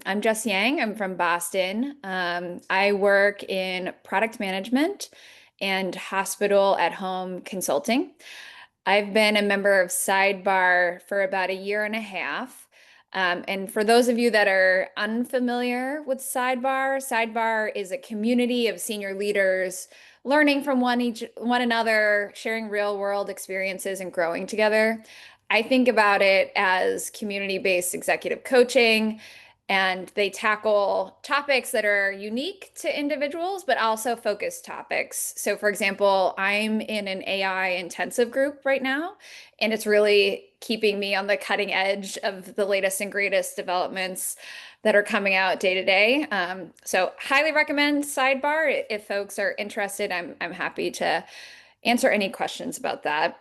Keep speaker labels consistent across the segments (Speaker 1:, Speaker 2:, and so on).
Speaker 1: I'm Jess Yang. I'm from Boston. I work in product management and hospital at home consulting. I've been a member of Sidebar for about a year and a half. And for those of you that are unfamiliar with Sidebar, Sidebar is a community of senior leaders learning from one another, sharing real world experiences and growing together. I think about it as community-based executive coaching, and they tackle topics that are unique to individuals, but also focused topics. So, for example, I'm in an AI intensive group right now, and it's really keeping me on the cutting edge of the latest and greatest developments that are coming out day to day. So, highly recommend Sidebar if folks are interested. I'm happy to answer any questions about that.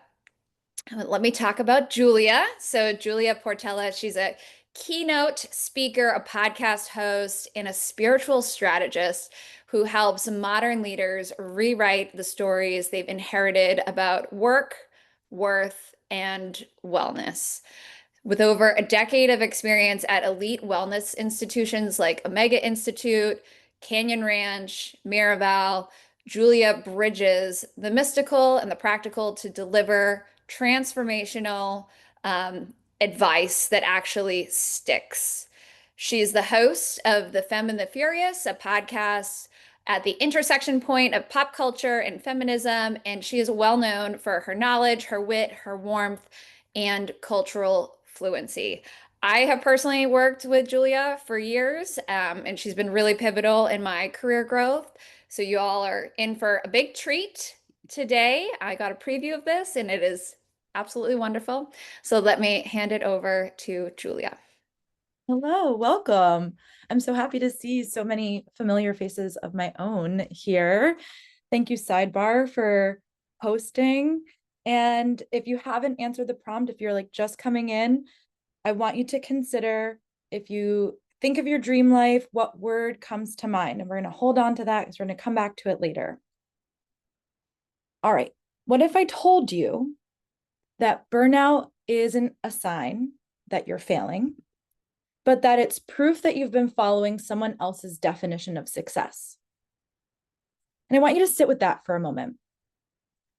Speaker 1: Let me talk about Julia. So, Julia Portela, she's a keynote speaker, a podcast host, and a spiritual strategist who helps modern leaders rewrite the stories they've inherited about work, worth, and wellness. With over a decade of experience at elite wellness institutions like Omega Institute, Canyon Ranch, Miraval, Julia bridges the mystical and the practical to deliver transformational advice that actually sticks. She's the host of The Femme and the Furious, a podcast at the intersection point of pop culture and feminism, and she is well known for her knowledge, her wit, her warmth, and cultural fluency. I have personally worked with Julia for years, and she's been really pivotal in my career growth. So you all are in for a big treat today. I got a preview of this, and it is absolutely wonderful. So let me hand it over to Julia.
Speaker 2: Hello, welcome. I'm so happy to see so many familiar faces of my own here. Thank you, Sidebar, for hosting. And if you haven't answered the prompt, if you're like just coming in, I want you to consider, if you think of your dream life, what word comes to mind. And we're going to hold on to that because we're going to come back to it later. All right. What if I told you that burnout isn't a sign that you're failing, but that it's proof that you've been following someone else's definition of success? And I want you to sit with that for a moment,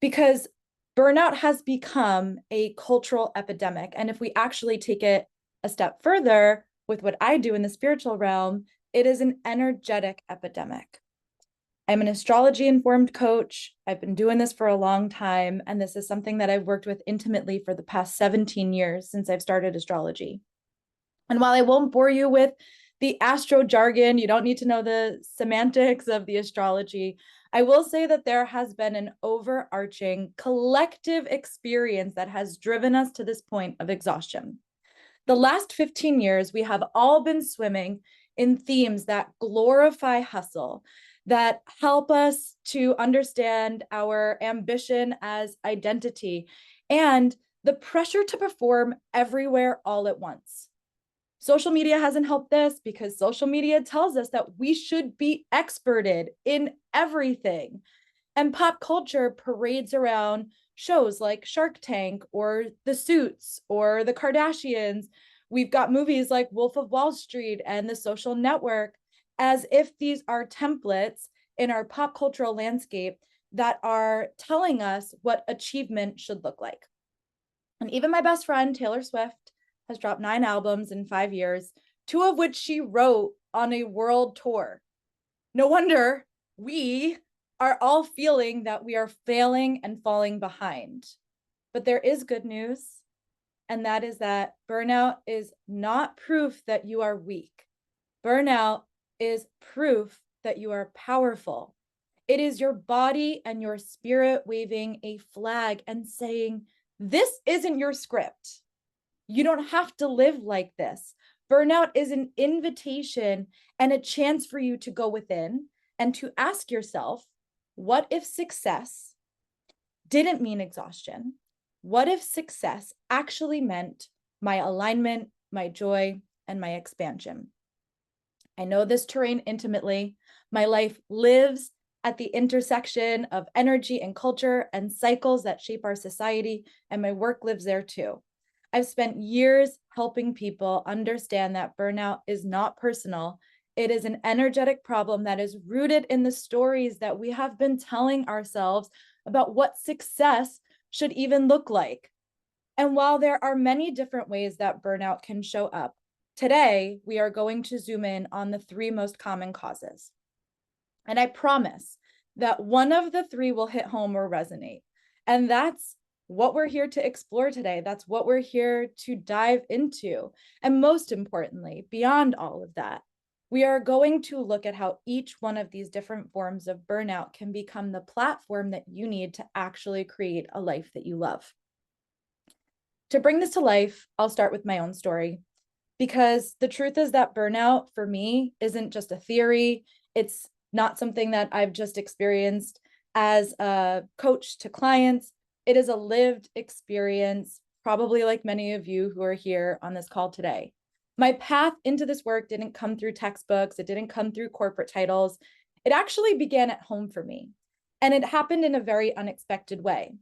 Speaker 2: because burnout has become a cultural epidemic. And if we actually take it a step further with what I do in the spiritual realm, it is an energetic epidemic. I'm an astrology informed coach. I've been doing this for a long time. And this is something that I've worked with intimately for the past 17 years since I've started astrology. And while I won't bore you with the astro jargon, you don't need to know the semantics of the astrology, I will say that there has been an overarching collective experience that has driven us to this point of exhaustion. The last 15 years, we have all been swimming in themes that glorify hustle, that help us to understand our ambition as identity, and the pressure to perform everywhere all at once. Social media hasn't helped this because social media tells us that we should be experted in everything. And pop culture parades around shows like Shark Tank or The Suits or The Kardashians. We've got movies like Wolf of Wall Street and The Social Network, as if these are templates in our pop cultural landscape that are telling us what achievement should look like. And even my best friend, Taylor Swift, has dropped 9 albums in 5 years, 2 of which she wrote on a world tour. No wonder we are all feeling that we are failing and falling behind. But there is good news, and that is that burnout is not proof that you are weak. Burnout is proof that you are powerful. It is your body and your spirit waving a flag and saying, this isn't your script. You don't have to live like this. Burnout is an invitation and a chance for you to go within and to ask yourself, what if success didn't mean exhaustion? What if success actually meant my alignment, my joy, and my expansion? I know this terrain intimately. My life lives at the intersection of energy and culture and cycles that shape our society, and my work lives there too. I've spent years helping people understand that burnout is not personal. It is an energetic problem that is rooted in the stories that we have been telling ourselves about what success should even look like. And while there are many different ways that burnout can show up, today we are going to zoom in on the three most common causes. And I promise that one of the three will hit home or resonate. And that's what we're here to explore today. That's what we're here to dive into. And most importantly, beyond all of that, we are going to look at how each one of these different forms of burnout can become the platform that you need to actually create a life that you love. To bring this to life, I'll start with my own story, because the truth is that burnout for me isn't just a theory. It's not something that I've just experienced as a coach to clients. It is a lived experience, probably like many of you who are here on this call today. My path into this work didn't come through textbooks. It didn't come through corporate titles. It actually began at home for me. And it happened in a very unexpected way.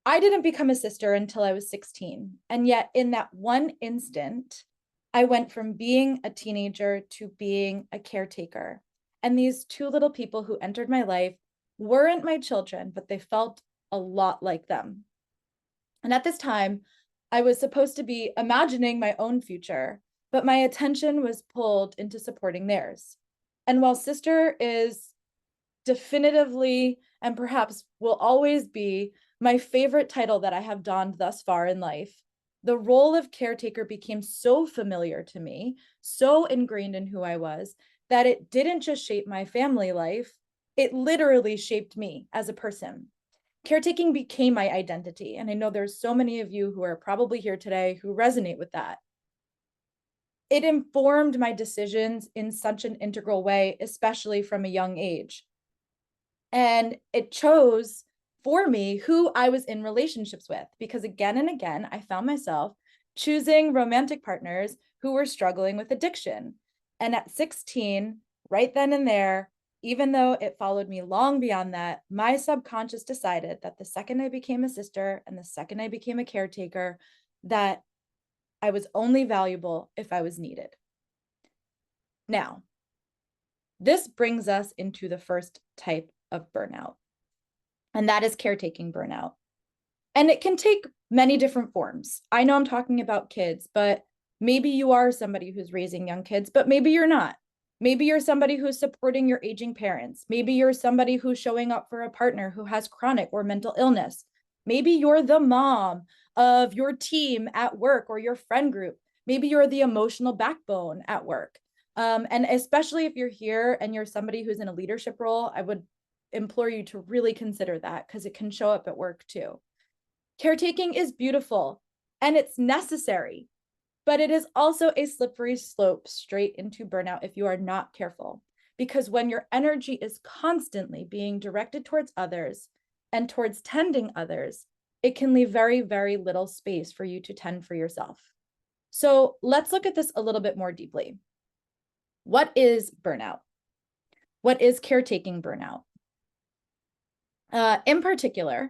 Speaker 2: I didn't become a sister until I was 16. And yet in that one instant, I went from being a teenager to being a caretaker. And these two little people who entered my life weren't my children, but they felt a lot like them. And at this time, I was supposed to be imagining my own future, but my attention was pulled into supporting theirs. And while sister is definitively and perhaps will always be my favorite title that I have donned thus far in life, the role of caretaker became so familiar to me, so ingrained in who I was, that it didn't just shape my family life, it literally shaped me as a person. Caretaking became my identity. And I know there's so many of you who are probably here today who resonate with that. It informed my decisions in such an integral way, especially from a young age. And it chose for me who I was in relationships with, because again and again, I found myself choosing romantic partners who were struggling with addiction. And at 16, right then and there, even though it followed me long beyond that, my subconscious decided that the second I became a sister and the second I became a caretaker, that I was only valuable if I was needed. Now, this brings us into the first type of burnout, and that is caretaking burnout. And it can take many different forms. I know I'm talking about kids, but maybe you are somebody who's raising young kids, but maybe you're not. Maybe you're somebody who's supporting your aging parents. Maybe you're somebody who's showing up for a partner who has chronic or mental illness. Maybe you're the mom of your team at work or your friend group. Maybe you're the emotional backbone at work. And especially if you're here and you're somebody who's in a leadership role, I would implore you to really consider that, because it can show up at work too. Caretaking is beautiful and it's necessary, but it is also a slippery slope straight into burnout if you are not careful. Because when your energy is constantly being directed towards others and towards tending others, it can leave very, very little space for you to tend for yourself. So let's look at this a little bit more deeply. What is burnout? What is caretaking burnout? In particular,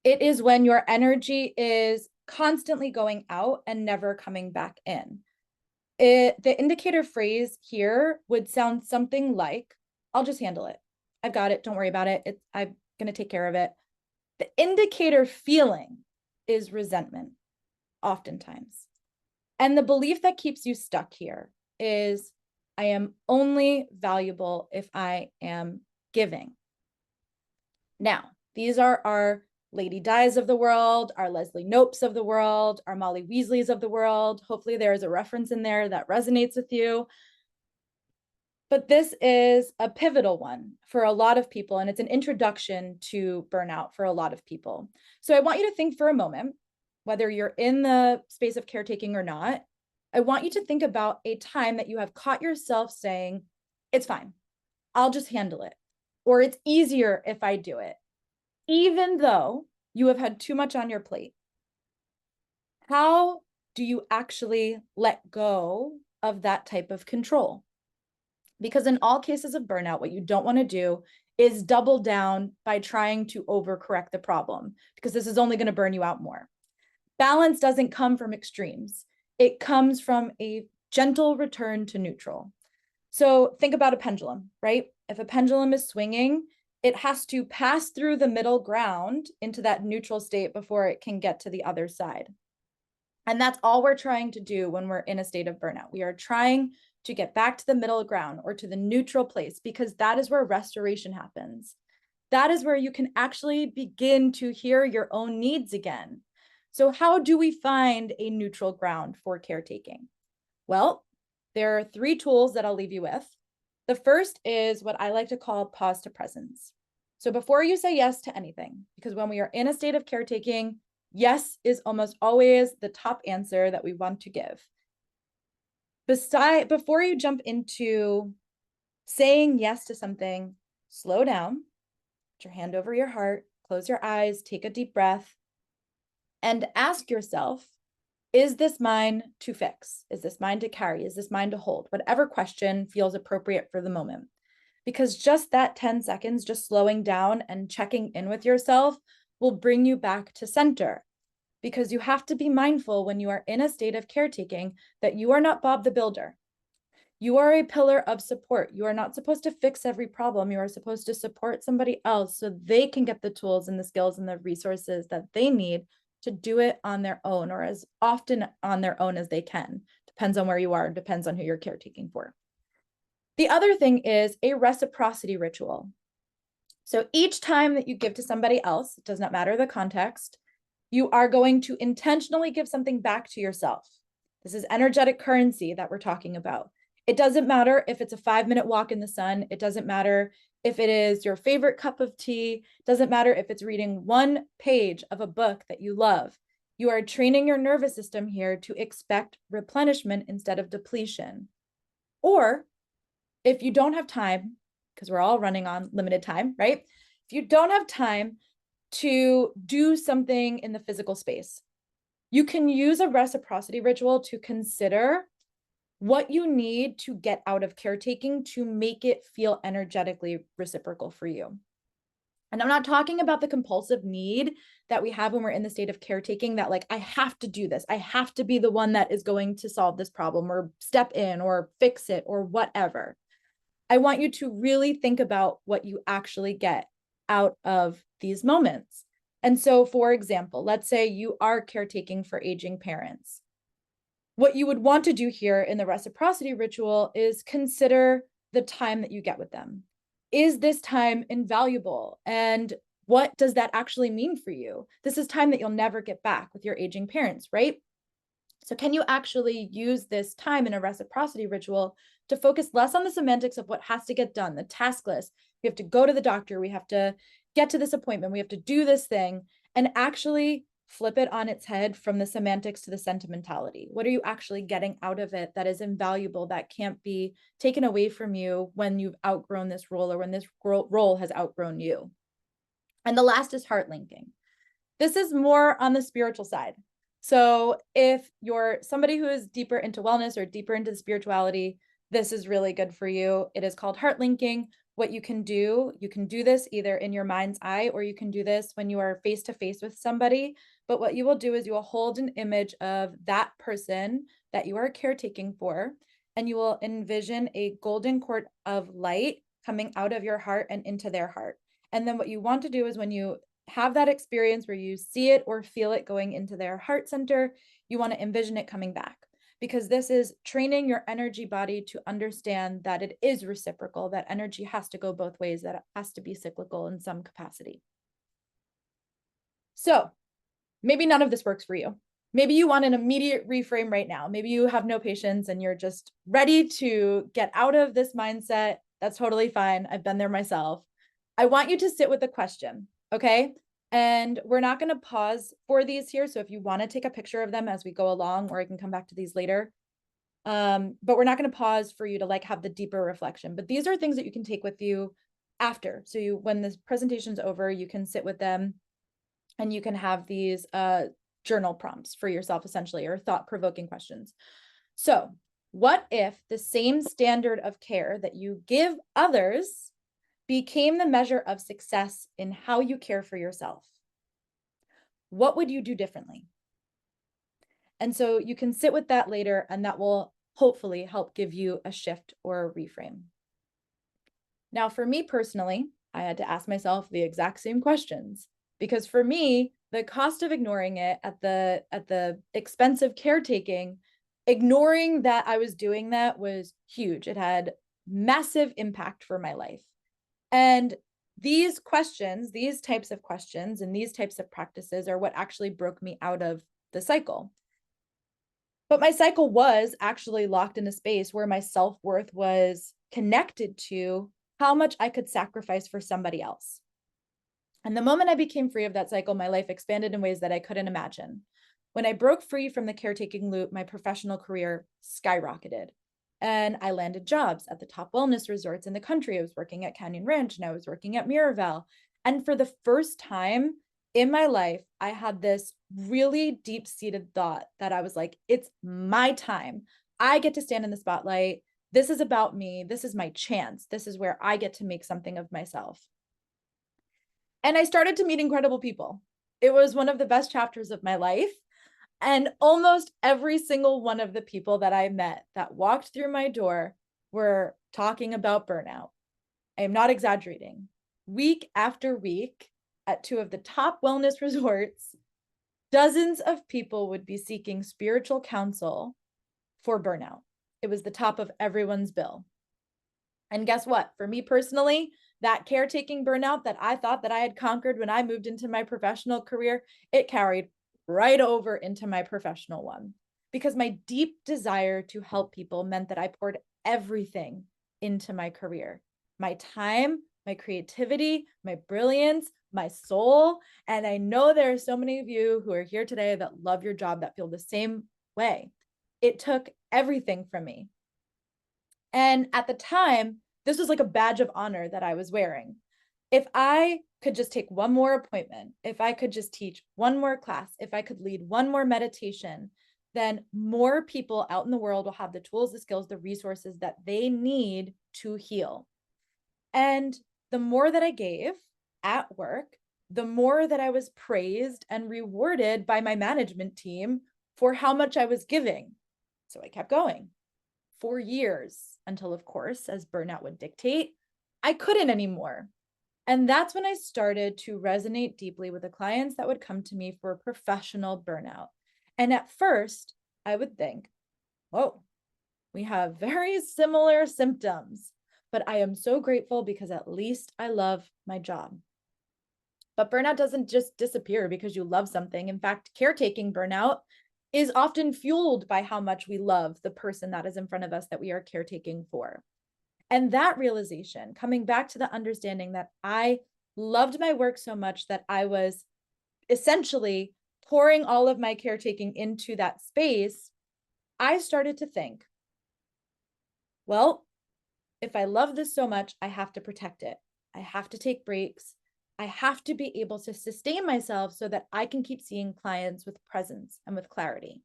Speaker 2: it is when your energy is constantly going out and never coming back in. The indicator phrase here would sound something like, I'll just handle it. I've got it. Don't worry about it. I'm going to take care of it. The indicator feeling is resentment, oftentimes. And the belief that keeps you stuck here is, I am only valuable if I am giving. Now, these are our Lady Di's of the world, our Leslie Nopes of the world, our Molly Weasleys of the world. Hopefully there is a reference in there that resonates with you. But this is a pivotal one for a lot of people, and it's an introduction to burnout for a lot of people. So I want you to think for a moment, whether you're in the space of caretaking or not, I want you to think about a time that you have caught yourself saying, it's fine, I'll just handle it, or it's easier if I do it, even though you have had too much on your plate. How do you actually let go of that type of control? Because in all cases of burnout, what you don't want to do is double down by trying to overcorrect the problem, because this is only going to burn you out more. Balance doesn't come from extremes. It comes from a gentle return to neutral. So think about a pendulum, right? If a pendulum is swinging, it has to pass through the middle ground into that neutral state before it can get to the other side. And that's all we're trying to do when we're in a state of burnout. We are trying to get back to the middle ground or to the neutral place, because that is where restoration happens. That is where you can actually begin to hear your own needs again. So how do we find a neutral ground for caretaking? Well, there are 3 tools that I'll leave you with. The first is what I like to call pause to presence. So before you say yes to anything, because when we are in a state of caretaking, yes is almost always the top answer that we want to give. Before you jump into saying yes to something, slow down, put your hand over your heart, close your eyes, take a deep breath, and ask yourself, is this mine to fix? Is this mine to carry? Is this mine to hold? Whatever question feels appropriate for the moment. Because just that 10 seconds, just slowing down and checking in with yourself will bring you back to center. Because you have to be mindful when you are in a state of caretaking that you are not Bob the Builder. You are a pillar of support. You are not supposed to fix every problem. You are supposed to support somebody else so they can get the tools and the skills and the resources that they need to do it on their own, or as often on their own as they can. Depends on where you are, depends on who you're caretaking for. The other thing is a reciprocity ritual. So each time that you give to somebody else, it does not matter the context, you are going to intentionally give something back to yourself. This is energetic currency that we're talking about. It doesn't matter if it's a 5-minute walk in the sun. It doesn't matter if it is your favorite cup of tea. It doesn't matter if it's reading 1 page of a book that you love. You are training your nervous system here to expect replenishment instead of depletion. Or if you don't have time, because we're all running on limited time, right? If you don't have time to do something in the physical space, you can use a reciprocity ritual to consider what you need to get out of caretaking to make it feel energetically reciprocal for you. And I'm not talking about the compulsive need that we have when we're in the state of caretaking, that like, I have to do this. I have to be the one that is going to solve this problem or step in or fix it or whatever. I want you to really think about what you actually get out of these moments. And so, for example, let's say you are caretaking for aging parents. What you would want to do here in the reciprocity ritual is consider the time that you get with them. Is this time invaluable? And what does that actually mean for you? This is time that you'll never get back with your aging parents, right? So can you actually use this time in a reciprocity ritual to focus less on the semantics of what has to get done, the task list? We have to go to the doctor. We have to get to this appointment. We have to do this thing, and actually flip it on its head from the semantics to the sentimentality. What are you actually getting out of it that is invaluable, that can't be taken away from you when you've outgrown this role or when this role has outgrown you? And the last is heart linking. This is more on the spiritual side. So if you're somebody who is deeper into wellness or deeper into spirituality, this is really good for you. It is called heart linking. What you can do this either in your mind's eye, or you can do this when you are face to face with somebody. But what you will do is you will hold an image of that person that you are caretaking for, and you will envision a golden cord of light coming out of your heart and into their heart. And then what you want to do is when you have that experience where you see it or feel it going into their heart center, you want to envision it coming back, because this is training your energy body to understand that it is reciprocal, that energy has to go both ways, that it has to be cyclical in some capacity. So maybe none of this works for you. Maybe you want an immediate reframe right now. Maybe you have no patience and you're just ready to get out of this mindset. That's totally fine. I've been there myself. I want you to sit with the question. Okay. And we're not going to pause for these here. So if you want to take a picture of them as we go along, or I can come back to these later. But we're not going to pause for you to like have the deeper reflection. But these are things that you can take with you after. So when this presentation's over, you can sit with them and you can have these journal prompts for yourself, essentially, or thought-provoking questions. So what if the same standard of care that you give others became the measure of success in how you care for yourself? What would you do differently? And so you can sit with that later, and that will hopefully help give you a shift or a reframe. Now, for me personally, I had to ask myself the exact same questions, because for me, the cost of ignoring it at the expense of caretaking, ignoring that I was doing that was huge. It had massive impact for my life. And these questions, these types of questions and these types of practices are what actually broke me out of the cycle. But my cycle was actually locked in a space where my self-worth was connected to how much I could sacrifice for somebody else. And the moment I became free of that cycle, my life expanded in ways that I couldn't imagine. When I broke free from the caretaking loop, my professional career skyrocketed. And I landed jobs at the top wellness resorts in the country. I was working at Canyon Ranch and I was working at Miraval. And for the first time in my life, I had this really deep-seated thought that I was like, it's my time. I get to stand in the spotlight. This is about me. This is my chance. This is where I get to make something of myself. And I started to meet incredible people. It was one of the best chapters of my life. And almost every single one of the people that I met that walked through my door were talking about burnout. I am not exaggerating. Week after week at two of the top wellness resorts, dozens of people would be seeking spiritual counsel for burnout. It was the top of everyone's bill. And guess what? For me personally, that caretaking burnout that I thought that I had conquered when I moved into my professional career, it carried right over into my professional one, because my deep desire to help people meant that I poured everything into my career, my time, my creativity, my brilliance, my soul. And I know there are so many of you who are here today that love your job, that feel the same way. It took everything from me. And at the time, this was like a badge of honor that I was wearing. If I could just take one more appointment, if I could just teach one more class, if I could lead one more meditation, then more people out in the world will have the tools, the skills, the resources that they need to heal. And the more that I gave at work, the more that I was praised and rewarded by my management team for how much I was giving. So I kept going for years until, of course, as burnout would dictate, I couldn't anymore. And that's when I started to resonate deeply with the clients that would come to me for professional burnout. And at first, I would think, whoa, we have very similar symptoms, but I am so grateful because at least I love my job. But burnout doesn't just disappear because you love something. In fact, caretaking burnout is often fueled by how much we love the person that is in front of us that we are caretaking for. And that realization, coming back to the understanding that I loved my work so much that I was essentially pouring all of my caretaking into that space, I started to think, well, if I love this so much, I have to protect it. I have to take breaks. I have to be able to sustain myself so that I can keep seeing clients with presence and with clarity.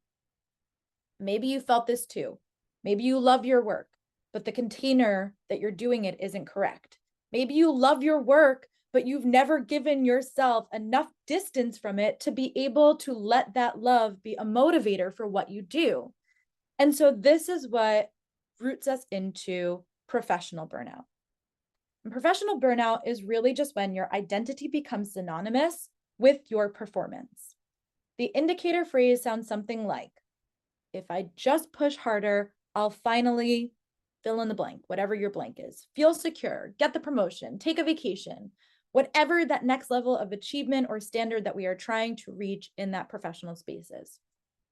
Speaker 2: Maybe you felt this too. Maybe you love your work, but the container that you're doing it isn't correct. Maybe you love your work, but you've never given yourself enough distance from it to be able to let that love be a motivator for what you do. And so this is what roots us into professional burnout. And professional burnout is really just when your identity becomes synonymous with your performance. The indicator phrase sounds something like, if I just push harder, I'll finally fill in the blank, whatever your blank is. Feel secure, get the promotion, take a vacation, whatever that next level of achievement or standard that we are trying to reach in that professional space is.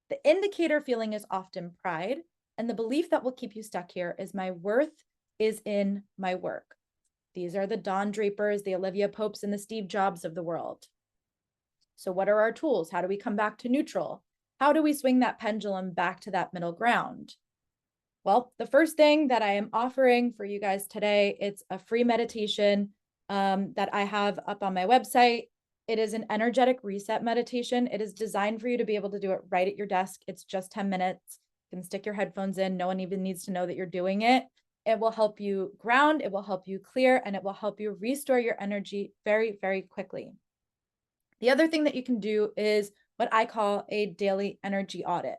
Speaker 2: The indicator feeling is often pride, and the belief that will keep you stuck here is my worth is in my work. These are the Don Drapers, the Olivia Popes, and the Steve Jobs of the world. So what are our tools? How do we come back to neutral? How do we swing that pendulum back to that middle ground? Well, the first thing that I am offering for you guys today, it's a free meditation that I have up on my website. It is an energetic reset meditation. It is designed for you to be able to do it right at your desk. It's just 10 minutes. You can stick your headphones in. No one even needs to know that you're doing it. It will help you ground, it will help you clear, and it will help you restore your energy very, very quickly. The other thing that you can do is what I call a daily energy audit.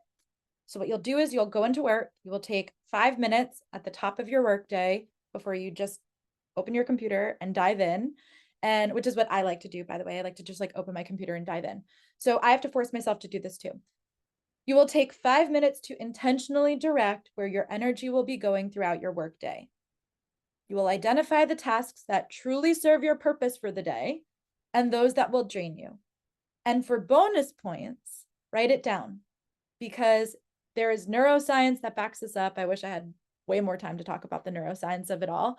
Speaker 2: So what you'll do is you'll go into work, you will take 5 minutes at the top of your workday before you just open your computer and dive in. And which is what I like to do, by the way. I like to just like open my computer and dive in. So I have to force myself to do this too. You will take 5 minutes to intentionally direct where your energy will be going throughout your workday. You will identify the tasks that truly serve your purpose for the day and those that will drain you. And for bonus points, write it down because there is neuroscience that backs this up. I wish I had way more time to talk about the neuroscience of it all.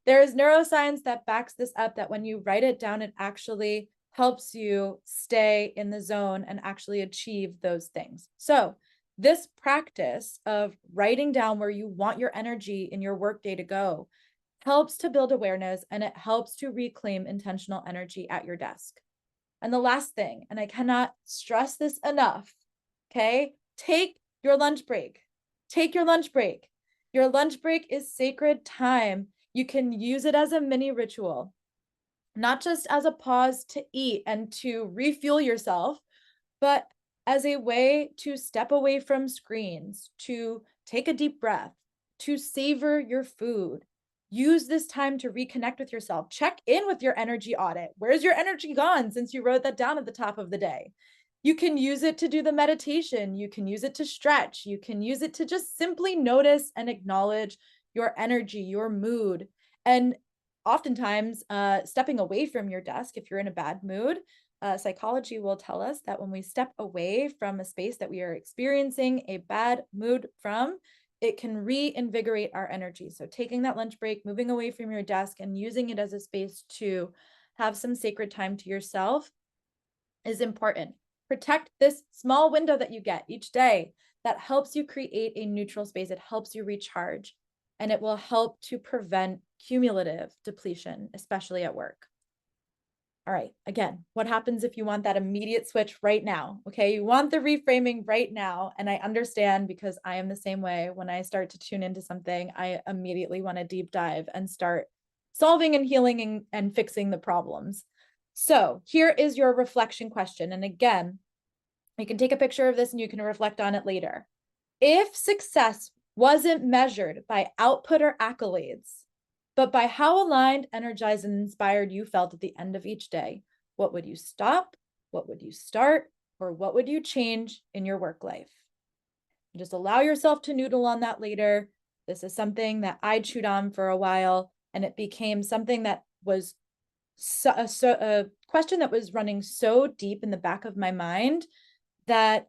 Speaker 2: There is neuroscience that backs this up, that when you write it down, it actually helps you stay in the zone and actually achieve those things. So this practice of writing down where you want your energy in your workday to go helps to build awareness, and it helps to reclaim intentional energy at your desk. And the last thing, and I cannot stress this enough, okay? Take your lunch break. Take your lunch break. Your lunch break is sacred time. You can use it as a mini ritual, not just as a pause to eat and to refuel yourself, but as a way to step away from screens, to take a deep breath, to savor your food. Use this time to reconnect with yourself. Check in with your energy audit. Where's your energy gone since you wrote that down at the top of the day? You can use it to do the meditation. You can use it to stretch. You can use it to just simply notice and acknowledge your energy, your mood. And oftentimes, stepping away from your desk, if you're in a bad mood, psychology will tell us that when we step away from a space that we are experiencing a bad mood from, it can reinvigorate our energy. So taking that lunch break, moving away from your desk and using it as a space to have some sacred time to yourself is important. Protect this small window that you get each day that helps you create a neutral space. It helps you recharge, and it will help to prevent cumulative depletion, especially at work. All right, again, what happens if you want that immediate switch right now? Okay, you want the reframing right now. And I understand, because I am the same way. When I start to tune into something, I immediately want to deep dive and start solving and healing and fixing the problems. So here is your reflection question. And again, you can take a picture of this and you can reflect on it later. If success wasn't measured by output or accolades, but by how aligned, energized, and inspired you felt at the end of each day, what would you stop? What would you start? Or what would you change in your work life? And just allow yourself to noodle on that later. This is something that I chewed on for a while, and it became something that was a question that was running so deep in the back of my mind that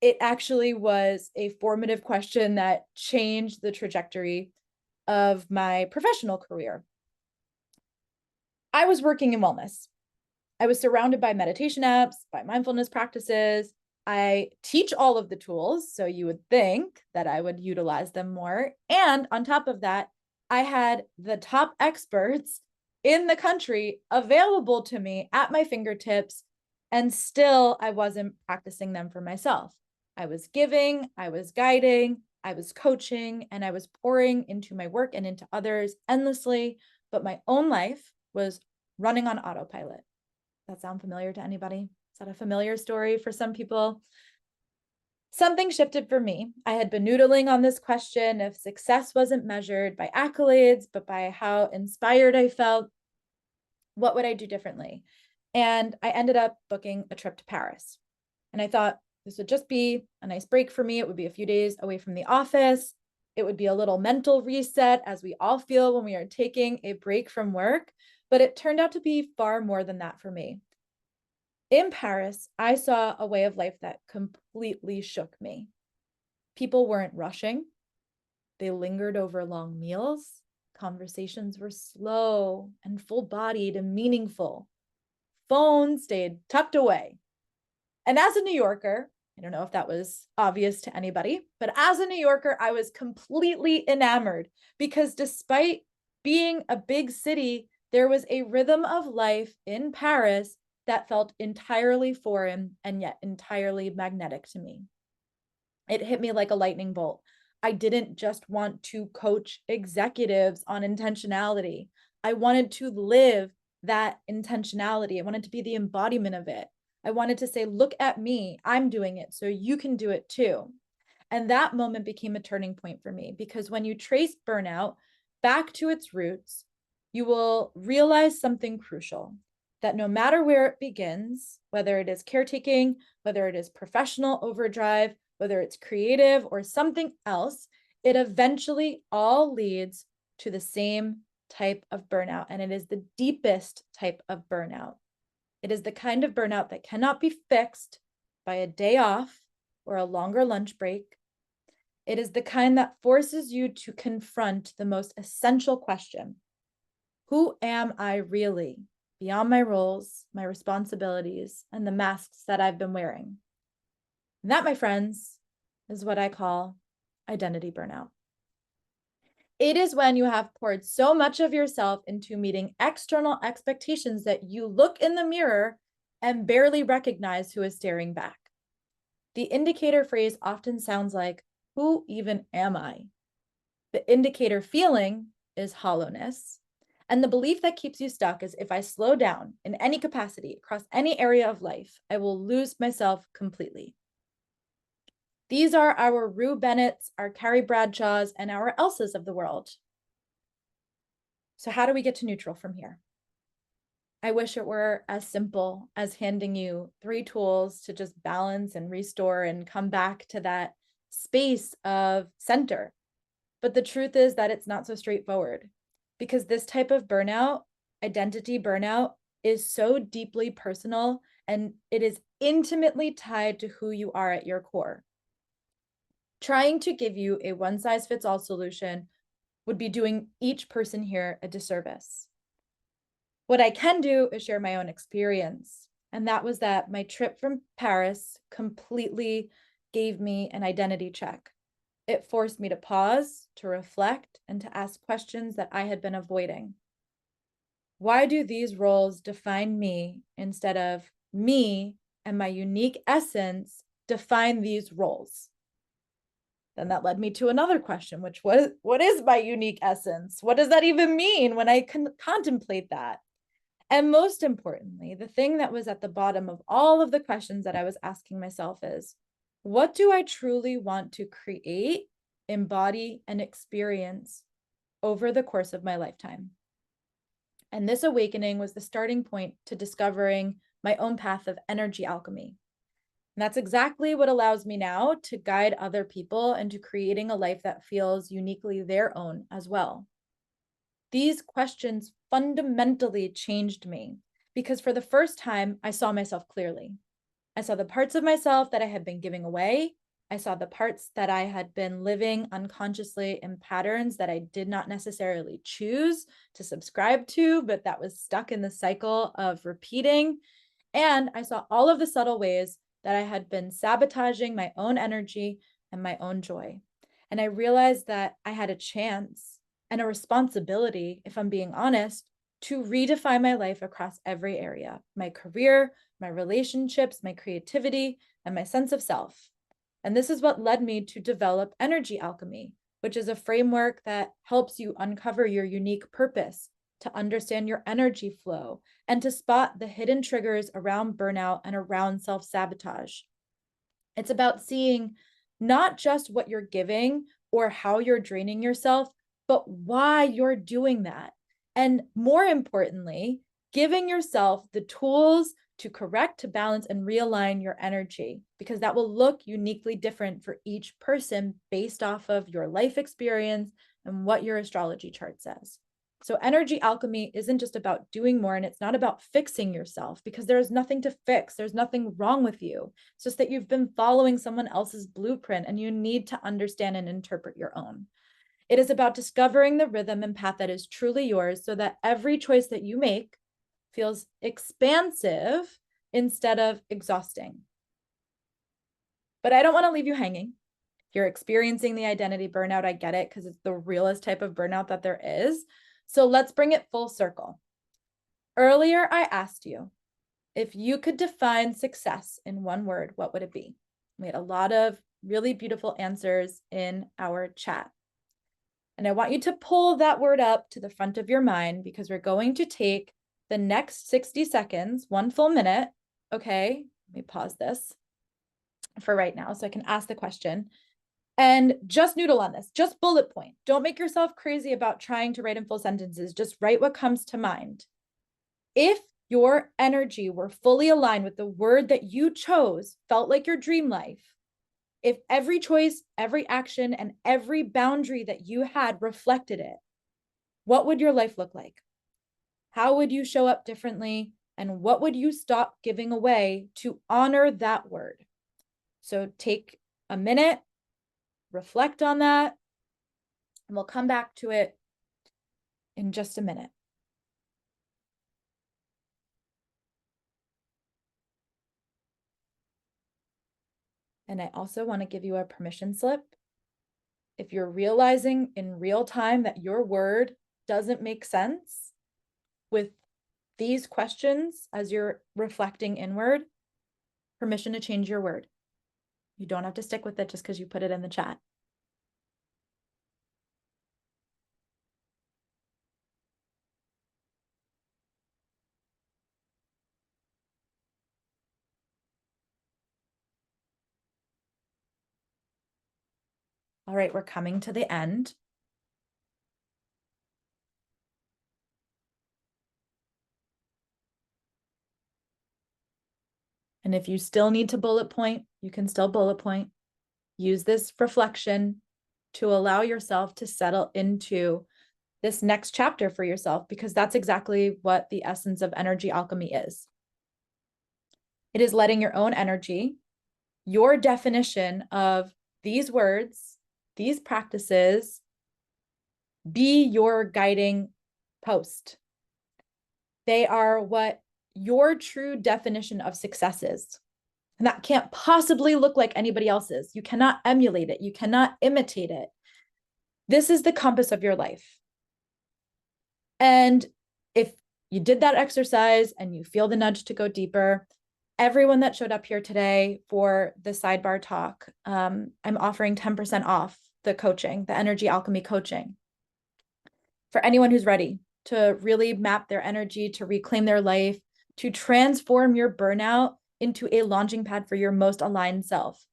Speaker 2: it actually was a formative question that changed the trajectory of my professional career. I was working in wellness. I was surrounded by meditation apps, by mindfulness practices. I teach all of the tools, so you would think that I would utilize them more. And on top of that, I had the top experts in the country available to me at my fingertips, and still I wasn't practicing them for myself. I was giving, I was guiding, I was coaching, and I was pouring into my work and into others endlessly, but my own life was running on autopilot. That sound familiar to anybody? Is that a familiar story for some people? Something shifted for me. I had been noodling on this question: if success wasn't measured by accolades, but by how inspired I felt, what would I do differently? And I ended up booking a trip to Paris. And I thought this would just be a nice break for me. It would be a few days away from the office. It would be a little mental reset, as we all feel when we are taking a break from work. But it turned out to be far more than that for me. In Paris, I saw a way of life that completely shook me. People weren't rushing. They lingered over long meals. Conversations were slow and full-bodied and meaningful. Phones stayed tucked away. And as a New Yorker, I don't know if that was obvious to anybody, but as a New Yorker, I was completely enamored, because despite being a big city, there was a rhythm of life in Paris that felt entirely foreign and yet entirely magnetic to me. It hit me like a lightning bolt. I didn't just want to coach executives on intentionality. I wanted to live that intentionality. I wanted to be the embodiment of it. I wanted to say, look at me, I'm doing it, so you can do it too. And that moment became a turning point for me, because when you trace burnout back to its roots, you will realize something crucial, that no matter where it begins, whether it is caretaking, whether it is professional overdrive, whether it's creative or something else, it eventually all leads to the same type of burnout. And it is the deepest type of burnout. It is the kind of burnout that cannot be fixed by a day off or a longer lunch break. It is the kind that forces you to confront the most essential question: who am I really, beyond my roles, my responsibilities, and the masks that I've been wearing? And that, my friends, is what I call identity burnout. It is when you have poured so much of yourself into meeting external expectations that you look in the mirror and barely recognize who is staring back. The indicator phrase often sounds like, "Who even am I?" The indicator feeling is hollowness. And the belief that keeps you stuck is, if I slow down in any capacity across any area of life, I will lose myself completely. These are our Rue Bennetts, our Carrie Bradshaws, and our Elsas of the world. So how do we get to neutral from here? I wish it were as simple as handing you 3 tools to just balance and restore and come back to that space of center. But the truth is that it's not so straightforward, because this type of burnout, identity burnout, is so deeply personal, and it is intimately tied to who you are at your core. Trying to give you a one-size-fits-all solution would be doing each person here a disservice. What I can do is share my own experience. And that was that my trip from Paris completely gave me an identity check. It forced me to pause, to reflect, and to ask questions that I had been avoiding. Why do these roles define me instead of me and my unique essence define these roles? Then that led me to another question, which was, what is my unique essence? What does that even mean when I can contemplate that? And most importantly, the thing that was at the bottom of all of the questions that I was asking myself is, what do I truly want to create, embody, and experience over the course of my lifetime? And this awakening was the starting point to discovering my own path of energy alchemy. And that's exactly what allows me now to guide other people into creating a life that feels uniquely their own as well. These questions fundamentally changed me, because for the first time, I saw myself clearly. I saw the parts of myself that I had been giving away. I saw the parts that I had been living unconsciously in patterns that I did not necessarily choose to subscribe to, but that was stuck in the cycle of repeating. And I saw all of the subtle ways that I had been sabotaging my own energy and my own joy. And I realized that I had a chance and a responsibility, if I'm being honest, to redefine my life across every area: my career, my relationships, my creativity, and my sense of self. And this is what led me to develop energy alchemy, which is a framework that helps you uncover your unique purpose, to understand your energy flow, and to spot the hidden triggers around burnout and around self-sabotage. It's about seeing not just what you're giving or how you're draining yourself, but why you're doing that. And more importantly, giving yourself the tools to correct, to balance, and realign your energy, because that will look uniquely different for each person based off of your life experience and what your astrology chart says. So energy alchemy isn't just about doing more, and it's not about fixing yourself, because there's nothing to fix. There's nothing wrong with you. It's just that you've been following someone else's blueprint, and you need to understand and interpret your own. It is about discovering the rhythm and path that is truly yours, so that every choice that you make feels expansive instead of exhausting. But I don't want to leave you hanging. If you're experiencing the identity burnout, I get it, because it's the realest type of burnout that there is. So let's bring it full circle. Earlier, I asked you, if you could define success in one word, what would it be? We had a lot of really beautiful answers in our chat. And I want you to pull that word up to the front of your mind, because we're going to take the next 60 seconds, 1 full minute. Okay, let me pause this for right now so I can ask the question. And just noodle on this, just bullet point. Don't make yourself crazy about trying to write in full sentences. Just write what comes to mind. If your energy were fully aligned with the word that you chose, felt like your dream life, if every choice, every action, and every boundary that you had reflected it, what would your life look like? How would you show up differently? And what would you stop giving away to honor that word? So take a minute, reflect on that, and we'll come back to it in just a minute. And I also want to give you a permission slip. If you're realizing in real time that your word doesn't make sense with these questions as you're reflecting inward, permission to change your word. You don't have to stick with it just because you put it in the chat. All right, we're coming to the end. And if you still need to bullet point, you can still bullet point. Use this reflection to allow yourself to settle into this next chapter for yourself, because that's exactly what the essence of energy alchemy is. It is letting your own energy, your definition of these words, these practices, be your guiding post. They are what your true definition of success is. And that can't possibly look like anybody else's. You cannot emulate it. You cannot imitate it. This is the compass of your life. And if you did that exercise and you feel the nudge to go deeper, everyone that showed up here today for the sidebar talk, I'm offering 10% off the coaching, the energy alchemy coaching. For anyone who's ready to really map their energy, to reclaim their life, to transform your burnout into a launching pad for your most aligned self.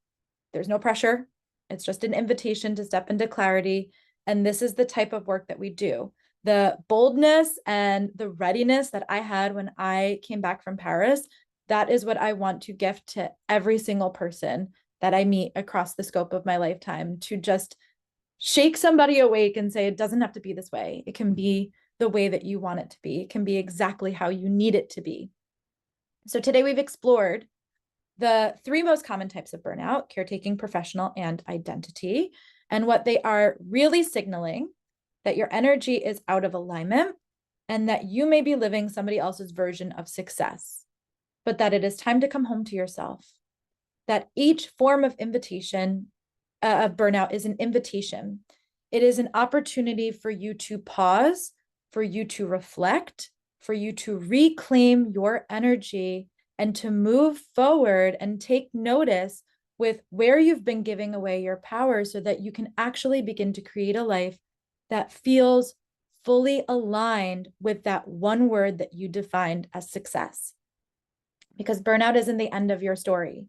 Speaker 2: There's no pressure. It's just an invitation to step into clarity. And this is the type of work that we do. The boldness and the readiness that I had when I came back from Paris, that is what I want to gift to every single person that I meet across the scope of my lifetime, to just shake somebody awake and say, it doesn't have to be this way. It can be the way that you want it to be. It can be exactly how you need it to be. So today we've explored the three most common types of burnout: caretaking, professional, and identity, and what they are really signaling: that your energy is out of alignment and that you may be living somebody else's version of success, but that it is time to come home to yourself. That each form of invitation of burnout is an invitation. It is an opportunity for you to pause, for you to reflect, for you to reclaim your energy and to move forward and take notice with where you've been giving away your power, so that you can actually begin to create a life that feels fully aligned with that one word that you defined as success. Because burnout isn't the end of your story.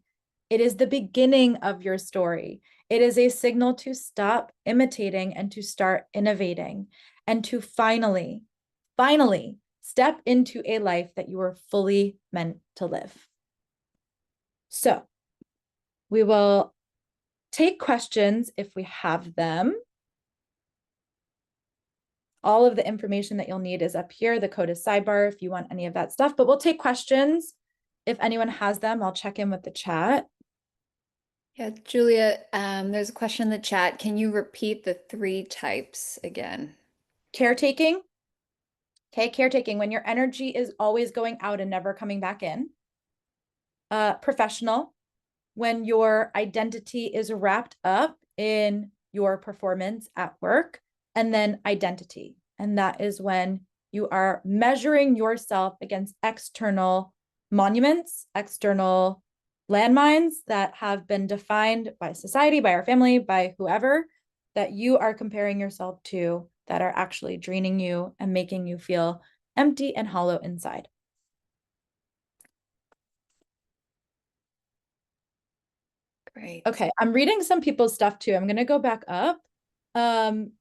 Speaker 2: It is the beginning of your story. It is a signal to stop imitating and to start innovating, and to finally step into a life that you are fully meant to live. So we will take questions if we have them. All of the information that you'll need is up here. The code is sidebar if you want any of that stuff, but we'll take questions. If anyone has them, I'll check in with the chat.
Speaker 1: Yeah, Julia, there's a question in the chat. Can you repeat the three types again?
Speaker 2: Caretaking. Okay, caretaking, when your energy is always going out and never coming back in. Professional, when your identity is wrapped up in your performance at work. And then identity, and that is when you are measuring yourself against external monuments, external landmines that have been defined by society, by our family, by whoever, that you are comparing yourself to, that are actually draining you and making you feel empty and hollow inside.
Speaker 1: Great.
Speaker 2: Okay, I'm reading some people's stuff too. I'm gonna go back up. Um,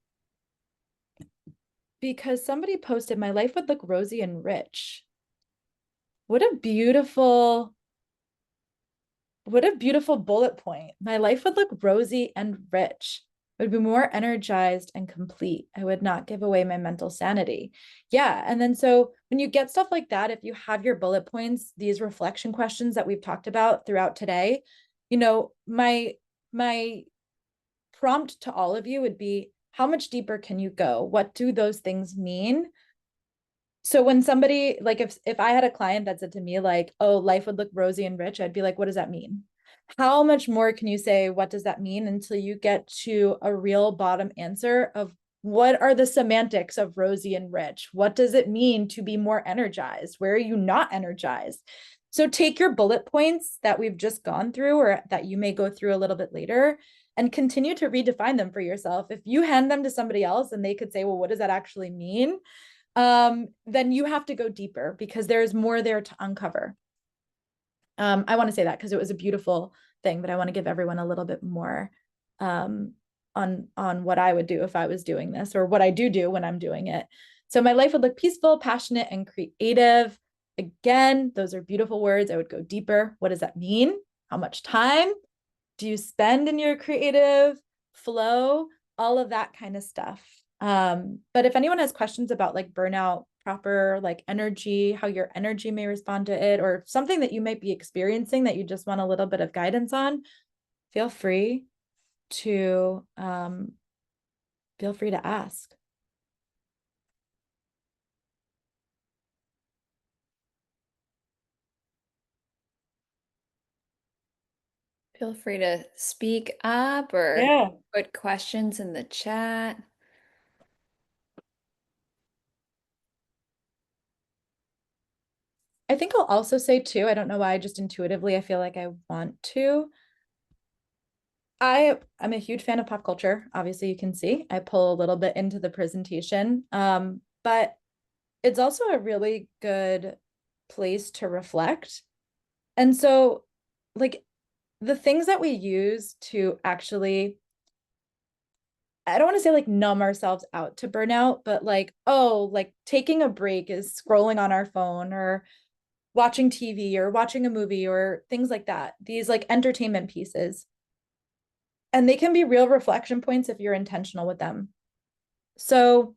Speaker 2: because somebody posted my life would look rosy and rich. What a beautiful What a beautiful bullet point. My life would look rosy and rich. I would be more energized and complete. I would not give away my mental sanity. Yeah. And then so when you get stuff like that, if you have your bullet points, these reflection questions that we've talked about throughout today, my prompt to all of you would be, how much deeper can you go? What do those things mean? So when somebody, like, if I had a client that said to me like, oh, life would look rosy and rich, I'd be like, what does that mean? How much more can you say, what does that mean, until you get to a real bottom answer of what are the semantics of rosy and rich? What does it mean to be more energized? Where are you not energized? So take your bullet points that we've just gone through, or that you may go through a little bit later, and continue to redefine them for yourself. If you hand them to somebody else and they could say, well, what does that actually mean? Then you have to go deeper, because there's more there to uncover. I want to say that because it was a beautiful thing, but I want to give everyone a little bit more um, on what I would do if I was doing this, or what I do when I'm doing it. So my life would look peaceful, passionate, and creative. Again, those are beautiful words. I would go deeper. What does that mean? How much time do you spend in your creative flow? All of that kind of stuff. But if anyone has questions about like burnout proper, like energy, how your energy may respond to it, or something that you might be experiencing that you just want a little bit of guidance on, feel free to ask.
Speaker 1: Feel free to speak up or
Speaker 2: Yeah.
Speaker 1: put questions in the chat.
Speaker 2: I think I'll also say too, I don't know why, just intuitively, I feel like I want to. I'm a huge fan of pop culture. Obviously, you can see I pull a little bit into the presentation. But it's also a really good place to reflect. And so, like, the things that we use to actually, I don't want to say like numb ourselves out to burnout, but like, oh, like taking a break is scrolling on our phone, or watching TV, or watching a movie, or things like that. These like entertainment pieces. And they can be real reflection points if you're intentional with them. So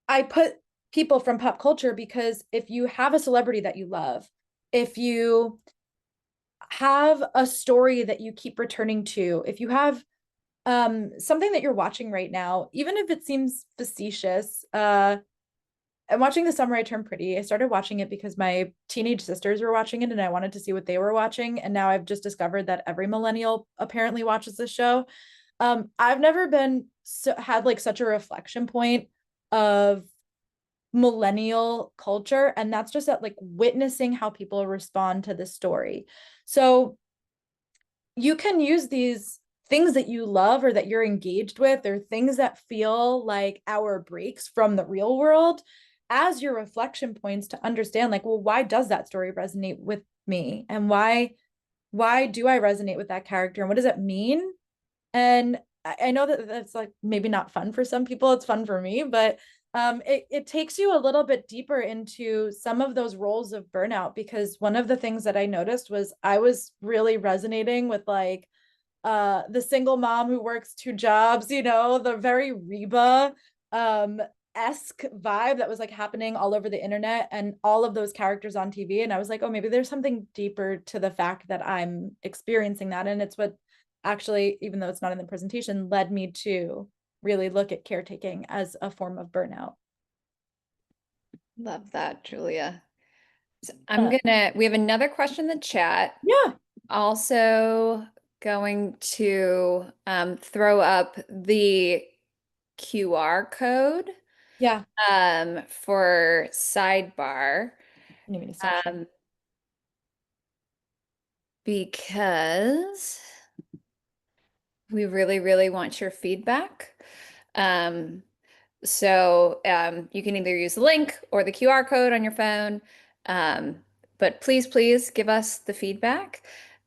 Speaker 2: I put people from pop culture because if you have a celebrity that you love, if you have a story that you keep returning to, if you have something that you're watching right now, even if it seems facetious, I'm watching The Summer I Turned Pretty. I started watching it because my teenage sisters were watching it and I wanted to see what they were watching. And now I've just discovered that every millennial apparently watches this show. I've never been had like such a reflection point of millennial culture, and that's just at like witnessing how people respond to this story. So you can use these things that you love, or that you're engaged with, or things that feel like our breaks from the real world, as your reflection points to understand like, well, why does that story resonate with me, and why do I resonate with that character, and what does it mean? And I know that that's like maybe not fun for some people. It's fun for me, but it takes you a little bit deeper into some of those roles of burnout, because one of the things that I noticed was I was really resonating with like the single mom who works two jobs, the very Reba esque vibe that was like happening all over the internet, and all of those characters on TV. And I was like, oh, maybe there's something deeper to the fact that I'm experiencing that. And it's what actually, even though it's not in the presentation, led me to really look at caretaking as a form of burnout.
Speaker 1: Love that, Julia. So
Speaker 2: Uh,
Speaker 1: we have another question in the chat.
Speaker 2: yeah,
Speaker 1: Also going to throw up the QR code
Speaker 2: yeah.
Speaker 1: for Sidebar
Speaker 2: I need me to stop sharing.
Speaker 1: um, because we really, really want your feedback. Um, so you can either use the link or the QR code on your phone. Um, But please give us the feedback.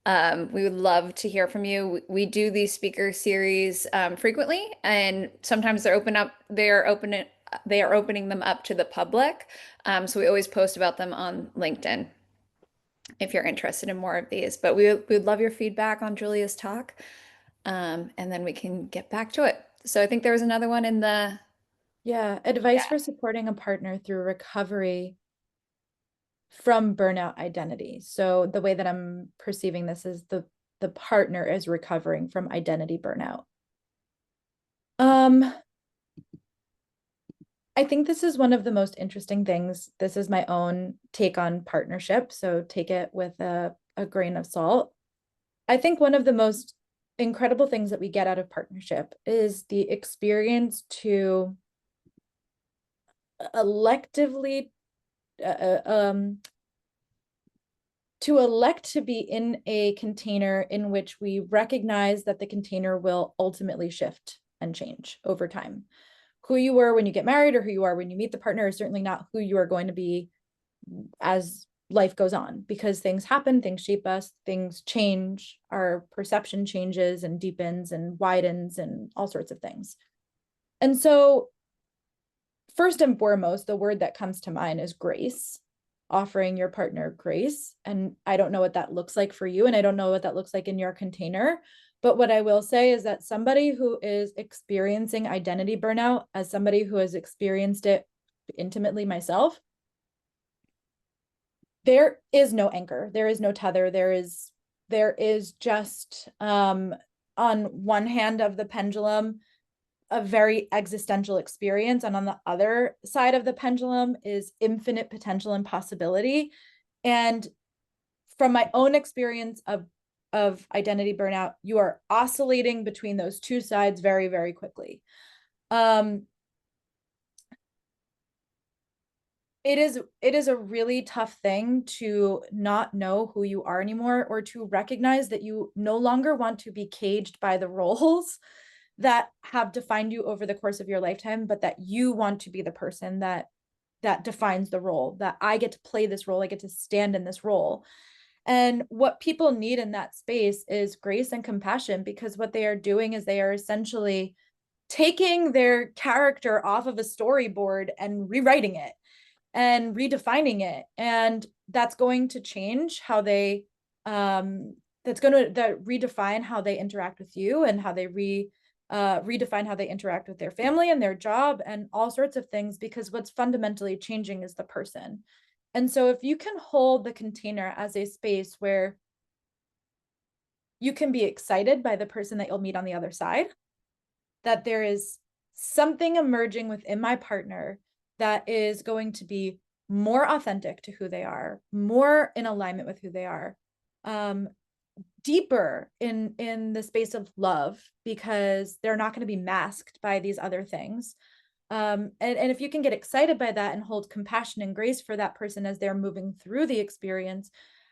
Speaker 1: We would love to hear from you. We do these speaker series frequently, and sometimes they are opening them up to the public. So we always post about them on LinkedIn if you're interested in more of these. But we'd love your feedback on Julia's talk, and then we can get back to it. So I think there was another one in the
Speaker 2: Yeah, advice
Speaker 1: yeah.
Speaker 2: for supporting a partner through recovery from burnout identity. So the way that I'm perceiving this is the partner is recovering from identity burnout. Um, I think this is one of the most interesting things. This is my own take on partnership, so take it with a grain of salt. I think one of the most incredible things that we get out of partnership is the experience to electively uh, uh, um, to elect to be in a container in which we recognize that the container will ultimately shift and change over time. Who you were when you get married or who you are when you meet the partner is certainly not who you are going to be as life goes on, because things happen, things shape us, things change, our perception changes and deepens and widens and all sorts of things. And so first and foremost, the word that comes to mind is grace, offering your partner grace. And I don't know what that looks like for you, and I don't know what that looks like in your container. But what I will say is that somebody who is experiencing identity burnout, as somebody who has experienced it intimately myself, there is no anchor, there is no tether, there is just on one hand of the pendulum a very existential experience, and on the other side of the pendulum is infinite potential and possibility. And from my own experience of identity burnout, you are oscillating between those two sides very, very quickly. um it is a really tough thing to not know who you are anymore, or to recognize that you no longer want to be caged by the roles that have defined you over the course of your lifetime, but that you want to be the person that defines the role, that I get to play this role, I get to stand in this role. And what people need in that space is grace and compassion, because what they are doing is they are essentially taking their character off of a storyboard and rewriting it and redefining it. And that's going to change how they that's going to that redefine how they interact with you, and how they redefine how they interact with their family and their job and all sorts of things, because what's fundamentally changing is the person. And so if you can hold the container as a space where you can be excited by the person that you'll meet on the other side, that there is something emerging within my partner that is going to be more authentic to who they are, more in alignment with who they are, um, deeper in the space of love, because they're not going to be masked by these other things. And if you can get excited by that and hold compassion and grace for that person as they're moving through the experience,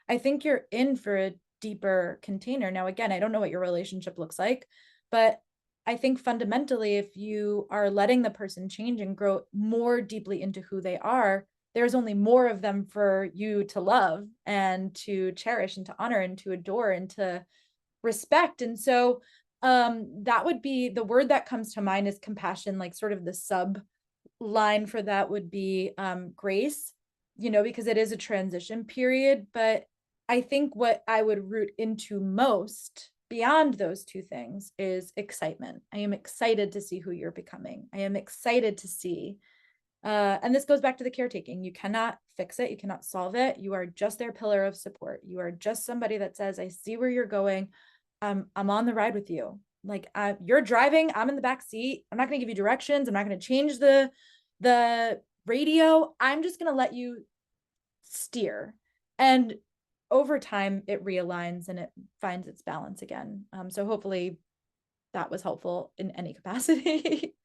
Speaker 2: I think you're in for a deeper container. Now, again, I don't know what your relationship looks like, but I think fundamentally, if you are letting the person change and grow more deeply into who they are, there's only more of them for you to love and to cherish and to honor and to adore and to respect. And so that would be the word that comes to mind is compassion. Like sort of the sub line for that would be grace, because it is a transition period. But I think what I would root into most beyond those two things is excitement. I am excited to see who you're becoming. I am excited to see and this goes back to the caretaking. You cannot fix it. You cannot solve it. You are just their pillar of support. You are just somebody that says, I see where you're going. I'm on the ride with you. Like you're driving, I'm in the back seat. I'm not going to give you directions. I'm not going to change the radio. I'm just going to let you steer. And over time, it realigns and it finds its balance again. So hopefully that was helpful in any capacity.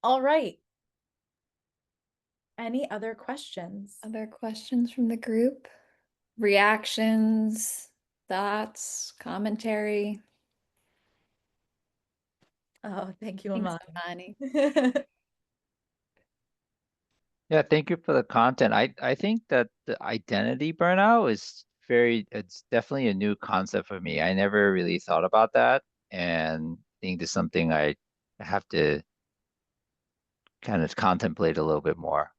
Speaker 2: All right. Any other questions?
Speaker 1: other questions from the group. Reactions, thoughts, commentary.
Speaker 2: Oh, thank you,
Speaker 1: Thanks,
Speaker 2: Amon.
Speaker 1: Amani.
Speaker 3: Yeah, thank you for the content. I think that the identity burnout is it's definitely a new concept for me. I never really thought about that, and I think it's something I have to kind of contemplate a little bit more.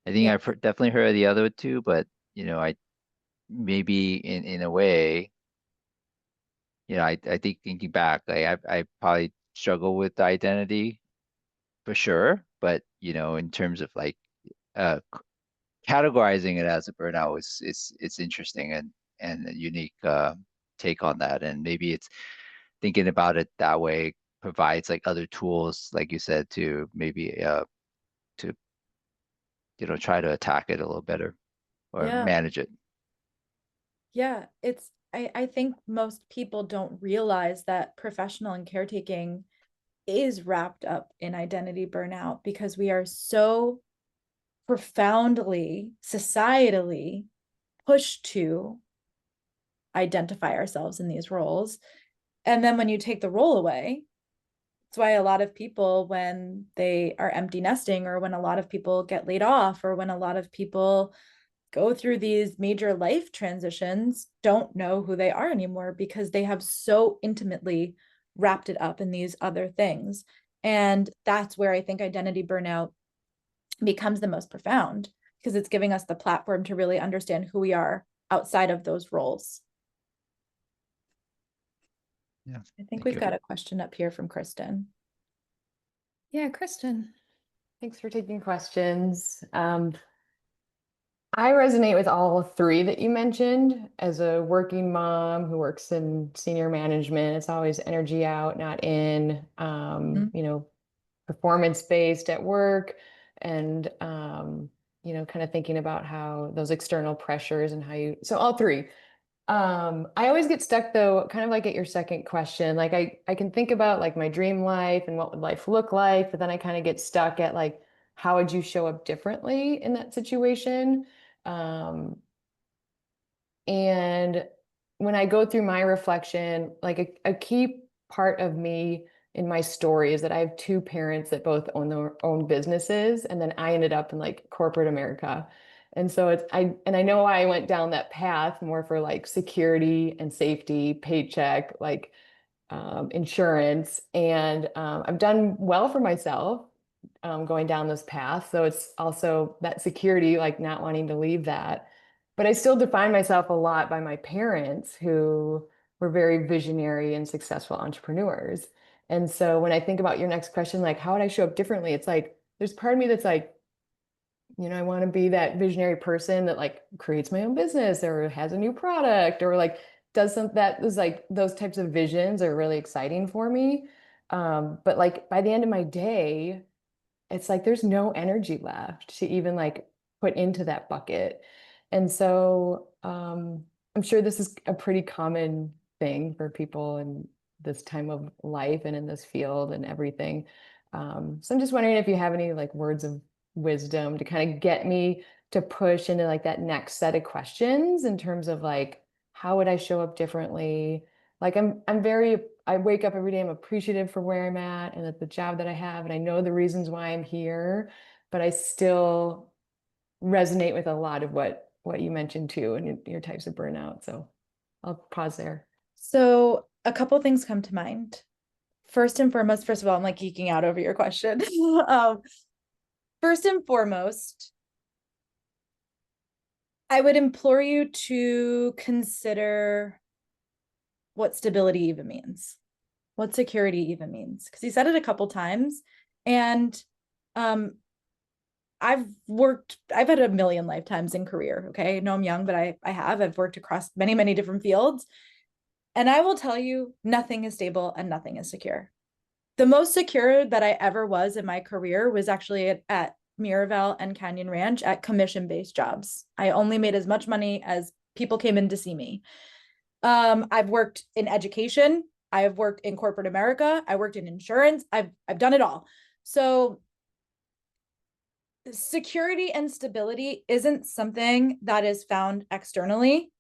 Speaker 3: I think
Speaker 2: Yeah,
Speaker 3: definitely heard of the other two, but I maybe in a way, I think thinking back, like I probably struggle with the identity for sure, but in terms of like uh categorizing it as a burnout it's interesting and a unique take on that. And maybe it's thinking about it that way provides like other tools, like you said, to maybe to try to attack it a little better or
Speaker 2: yeah,
Speaker 3: manage it.
Speaker 2: yeah. I think most people don't realize that professional and caretaking is wrapped up in identity burnout because we are so profoundly, societally pushed to identify ourselves in these roles. And then when you take the role away, that's why a lot of people, when they are empty nesting, or when a lot of people get laid off, or when a lot of people go through these major life transitions, don't know who they are anymore because they have so intimately wrapped it up in these other things. And that's where I think identity burnout becomes the most profound, because it's giving us the platform to really understand who we are outside of those roles.
Speaker 3: Yeah,
Speaker 2: I think
Speaker 3: thank
Speaker 2: we've
Speaker 3: you.
Speaker 2: got a question up here from Kristen.
Speaker 1: Yeah, Kristen.
Speaker 4: Thanks for taking questions. I resonate with all three that you mentioned. As a working mom who works in senior management, it's always energy out, not in,
Speaker 2: Mhm.
Speaker 4: performance based at work. And, kind of thinking about how those external pressures and so all three. I always get stuck though, kind of like at your second question. Like I can think about like my dream life and what would life look like, but then I kind of get stuck at like, how would you show up differently in that situation? Um, and when I go through my reflection, like a key part of me in my story is that I have two parents that both own their own businesses, and then I ended up in like corporate America. And so I know I went down that path more for like security and safety, paycheck, like insurance, and I've done well for myself going down this path. So it's also that security, like not wanting to leave that. But I still define myself a lot by my parents who were very visionary and successful entrepreneurs. And so when I think about your next question, like how would I show up differently? It's like there's part of me that's like, I want to be that visionary person that like creates my own business or has a new product or like does something that is like those types of visions are really exciting for me. But like by the end of my day, it's like there's no energy left to even like put into that bucket. And so I'm sure this is a pretty common thing for people in this time of life and in this field and everything. So I'm just wondering if you have any like words of wisdom to kind of get me to push into like that next set of questions in terms of like, how would I show up differently? Like I wake up every day, I'm appreciative for where I'm at and at the job that I have, and I know the reasons why I'm here, but I still resonate with a lot of what you mentioned too and your types of burnout. So I'll pause there.
Speaker 2: So a couple things come to mind. First and foremost, first of all, I'm like geeking out over your question. um, First and foremost, I would implore you to consider what stability even means, what security even means, because he said it a couple times. And um, I've had a million lifetimes in career. Okay. I know I'm young, but I've worked across many, many different fields. And I will tell you, nothing is stable and nothing is secure. The most secure that I ever was in my career was actually at Miraval and Canyon Ranch at commission-based jobs. I only made as much money as people came in to see me. I've worked in education. I have worked in corporate America. I worked in insurance. I've done it all. So security and stability isn't something that is found externally.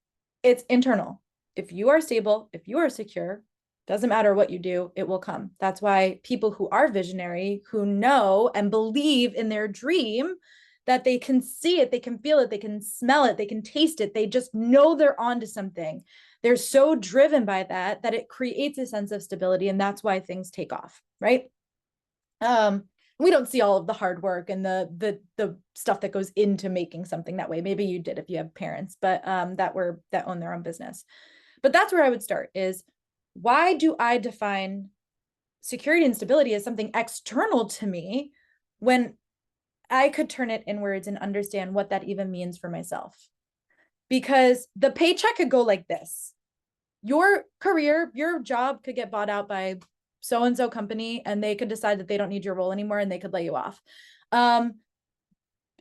Speaker 2: It's internal. If you are stable, if you are secure, doesn't matter what you do, it will come. That's why people who are visionary, who know and believe in their dream, that they can see it, they can feel it, they can smell it, they can taste it. They just know they're onto something. They're so driven by that it creates a sense of stability. And that's why things take off, right? We don't see all of the hard work and the stuff that goes into making something that way. Maybe you did if you have parents, but that own their own business. But that's where I would start is, why do I define security and stability as something external to me when I could turn it inwards and understand what that even means for myself? Because the paycheck could go like this. Your career, your job could get bought out by so-and-so company and they could decide that they don't need your role anymore and they could lay you off.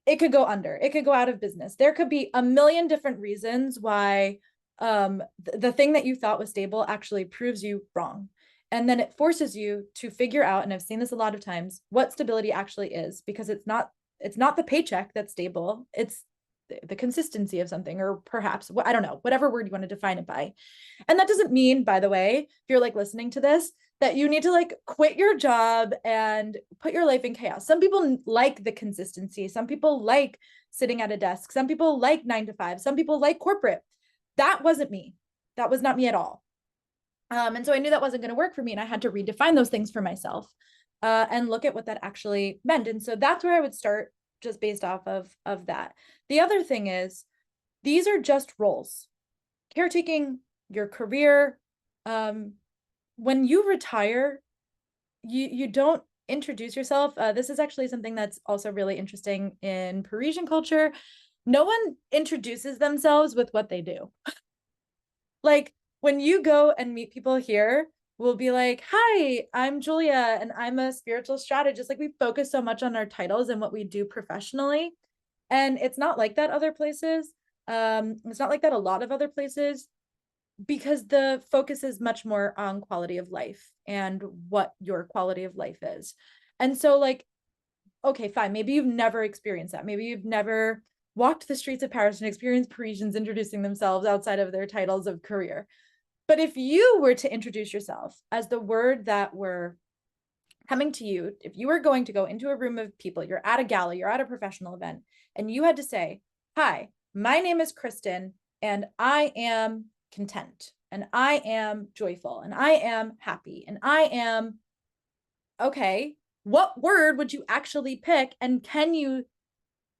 Speaker 2: It could go under, it could go out of business. There could be a million different reasons why the thing that you thought was stable actually proves you wrong. And then it forces you to figure out, and I've seen this a lot of times, what stability actually is, because it's not the paycheck that's stable. It's the consistency of something, or perhaps, I don't know, whatever word you want to define it by. And that doesn't mean, by the way, if you're like listening to this, that you need to like quit your job and put your life in chaos. Some people like the consistency. Some people like sitting at a desk. Some people like 9 to 5. Some people like corporate. That wasn't me. That was not me at all. And so I knew that wasn't going to work for me, and I had to redefine those things for myself and look at what that actually meant. And so that's where I would start, just based off of that. The other thing is, these are just roles. Caretaking, your career. When you retire, you don't introduce yourself. This is actually something that's also really interesting in Parisian culture. No one introduces themselves with what they do. Like, when you go and meet people here, we'll be like, hi, I'm Julia, and I'm a spiritual strategist. Like, we focus so much on our titles and what we do professionally. And it's not like that other places. It's not like that a lot of other places, because the focus is much more on quality of life and what your quality of life is. And so, like, okay, fine. Maybe you've never experienced that. Maybe you've never walked the streets of Paris and experienced Parisians introducing themselves outside of their titles of career. But if you were to introduce yourself as the word that were coming to you, if you were going to go into a room of people, you're at a gala, you're at a professional event, and you had to say, hi, my name is Kristen, and I am content, and I am joyful, and I am happy, and I am, okay, what word would you actually pick? And can you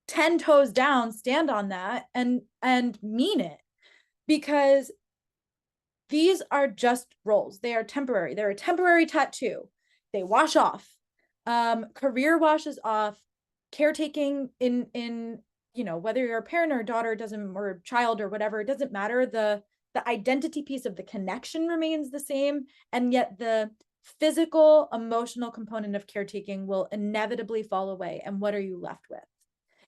Speaker 2: 10 toes down stand on that and mean it? Because these are just roles. They are temporary. They're a temporary tattoo. They wash off. Career washes off. Caretaking in whether you're a parent or a daughter, or a child or whatever, it doesn't matter. The identity piece of the connection remains the same, and yet the physical, emotional component of caretaking will inevitably fall away. And what are you left with?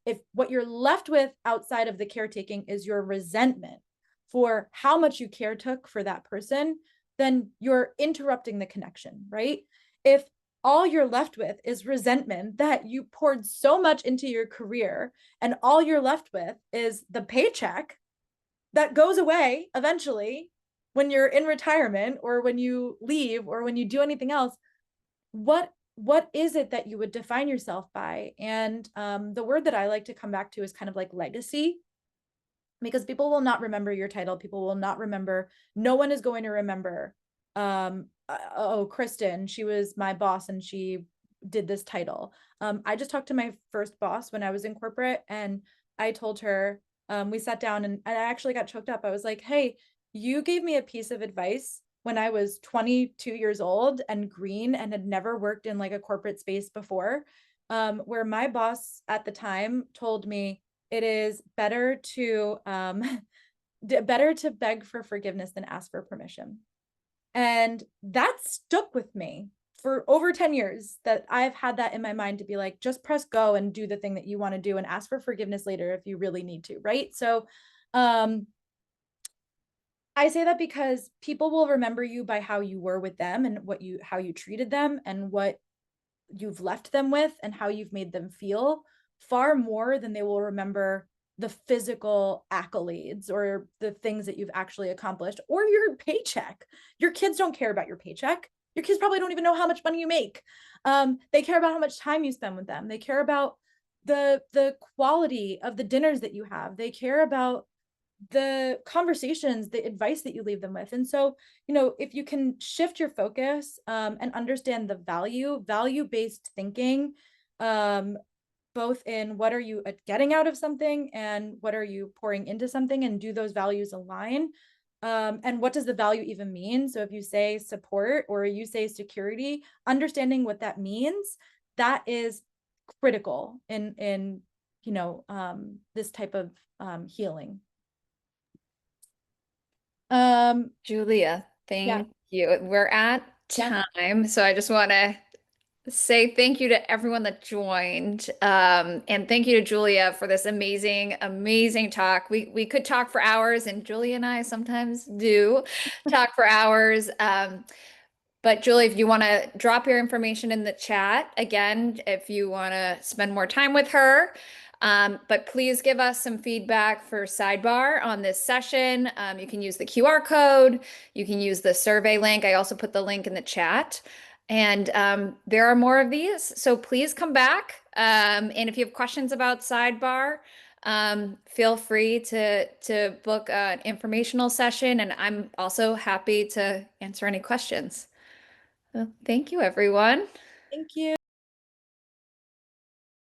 Speaker 2: If what you're left with outside of the caretaking is your resentment for how much you caretook for that person, then you're interrupting the connection, right? If all you're left with is resentment that you poured so much into your career, and all you're left with is the paycheck that goes away eventually when you're in retirement, or when you leave, or when you do anything else, what is it that you would define yourself by? And the word that I like to come back to is kind of like legacy, because people will not remember your title. People will not remember. No one is going to remember, oh, Kristen, she was my boss and she did this title. I just talked to my first boss when I was in corporate, and I told her, we sat down, and I actually got choked up. I was like, hey, you gave me a piece of advice when I was 22 years old and green and had never worked in like a corporate space before, where my boss at the time told me, it is better to beg for forgiveness than ask for permission. And that stuck with me for over 10 years, that I've had that in my mind, to be like, just press go and do the thing that you want to do, and ask for forgiveness later if you really need to, right? So I say that because people will remember you by how you were with them, and how you treated them, and what you've left them with, and how you've made them feel, far more than they will remember the physical accolades or the things that you've actually accomplished, or your paycheck. Your kids don't care about your paycheck. Your kids probably don't even know how much money you make. They care about how much time you spend with them. They care about the quality of the dinners that you have. They care about the conversations, the advice that you leave them with. And so, if you can shift your focus and understand the value-based thinking, both in what are you getting out of something and what are you pouring into something, and do those values align? And what does the value even mean? So if you say support or you say security, understanding what that means, that is critical in this type of healing.
Speaker 1: Julia, thank you. We're at
Speaker 2: Yeah.
Speaker 1: time, so I just want to say thank you to everyone that joined, and thank you to Julia for this amazing talk. We could talk for hours, and Julia and I sometimes do talk for hours. But Julie, if you want to drop your information in the chat again, if you want to spend more time with her. But please give us some feedback for Sidebar on this session. You can use the QR code. You can use the survey link. I also put the link in the chat. And there are more of these, so please come back. And if you have questions about Sidebar, feel free to book an informational session, and I'm also happy to answer any questions. Well, thank you, everyone.
Speaker 2: Thank you.